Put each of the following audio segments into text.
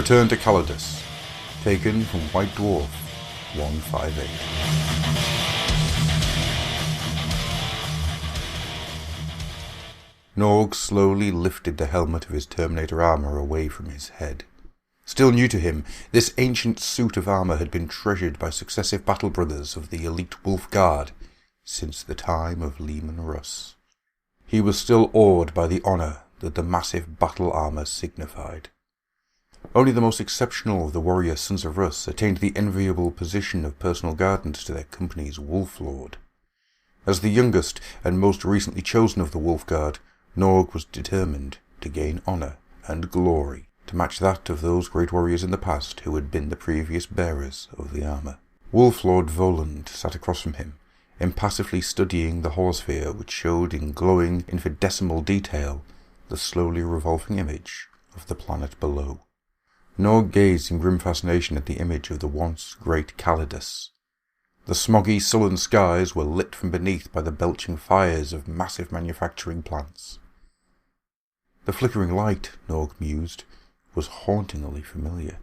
Return to Kalidus. Taken from White Dwarf 158. Norg slowly lifted the helmet of his Terminator armor away from his head. Still new to him, this ancient suit of armor had been treasured by successive battle brothers of the elite Wolf Guard since the time of Leman Russ. He was still awed by the honor that the massive battle armor signified. Only the most exceptional of the warrior sons of Russ attained the enviable position of personal guardian to their company's Wolf Lord. As the youngest and most recently chosen of the Wolf Guard, Norg was determined to gain honor and glory to match that of those great warriors in the past who had been the previous bearers of the armor. Wolf Lord Voland sat across from him, impassively studying the holosphere which showed in glowing infinitesimal detail the slowly revolving image of the planet below. Norg gazed in grim fascination at the image of the once great Kalidus. The smoggy, sullen skies were lit from beneath by the belching fires of massive manufacturing plants. The flickering light, Norg mused, was hauntingly familiar.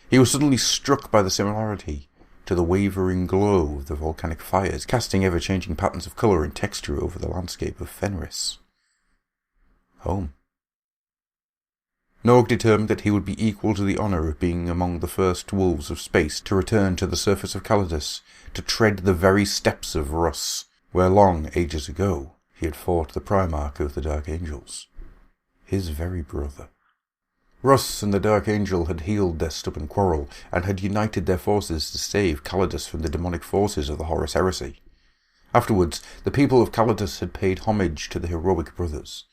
He was suddenly struck by the similarity to the wavering glow of the volcanic fires, casting ever-changing patterns of colour and texture over the landscape of Fenris. Home. Norg determined that he would be equal to the honour of being among the first wolves of space to return to the surface of Kalidus, to tread the very steps of Russ, where long ages ago he had fought the Primarch of the Dark Angels, his very brother. Russ and the Dark Angel had healed their stubborn quarrel, and had united their forces to save Kalidus from the demonic forces of the Horus Heresy. Afterwards, the people of Kalidus had paid homage to the heroic brothers.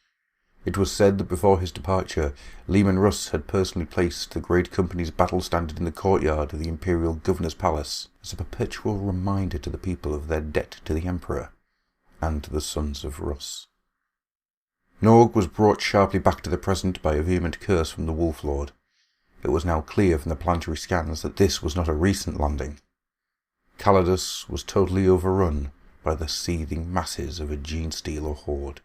It was said that before his departure, Leman Russ had personally placed the great company's battle standard in the courtyard of the Imperial Governor's Palace as a perpetual reminder to the people of their debt to the Emperor and to the Sons of Russ. Norg was brought sharply back to the present by a vehement curse from the Wolf Lord. It was now clear from the planetary scans that this was not a recent landing. Kalidus was totally overrun by the seething masses of a gene-stealer horde.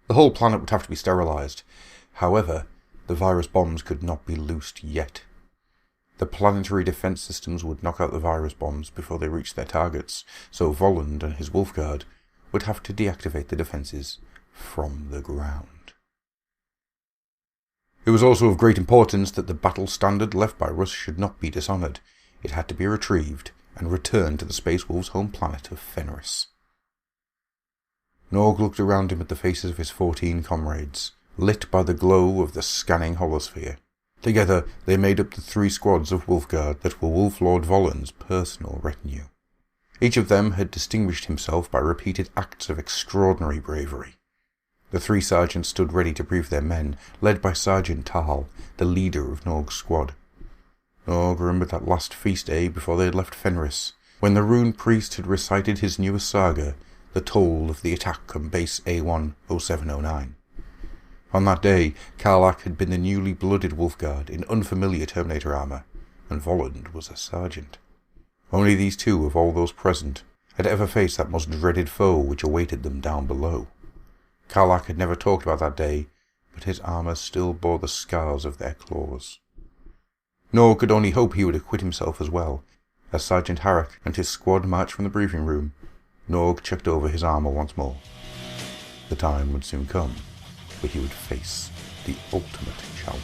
The whole planet would have to be sterilized. However, the virus bombs could not be loosed yet. The planetary defense systems would knock out the virus bombs before they reached their targets, so Voland and his Wolf Guard would have to deactivate the defenses from the ground. It was also of great importance that the battle standard left by Russ should not be dishonoured. It had to be retrieved and returned to the Space Wolves' home planet of Fenris. Norg looked around him at the faces of his 14 comrades, lit by the glow of the scanning holosphere. Together they made up the 3 squads of Wolfguard that were Wolf Lord Voland's personal retinue. Each of them had distinguished himself by repeated acts of extraordinary bravery. The 3 sergeants stood ready to brief their men, led by Sergeant Tal, the leader of Norg's squad. Norg remembered that last feast day before they had left Fenris, when the Rune Priest had recited his newest saga, the toll of the attack on Base A1-0709. On that day, Karlach had been the newly blooded Wolfguard in unfamiliar Terminator armour, and Voland was a sergeant. Only these 2 of all those present had ever faced that most dreaded foe which awaited them down below. Karlach had never talked about that day, but his armour still bore the scars of their claws. Nor could only hope he would acquit himself as well. As Sergeant Harrick and his squad marched from the briefing room, Norg checked over his armour once more. The time would soon come where he would face the ultimate challenge.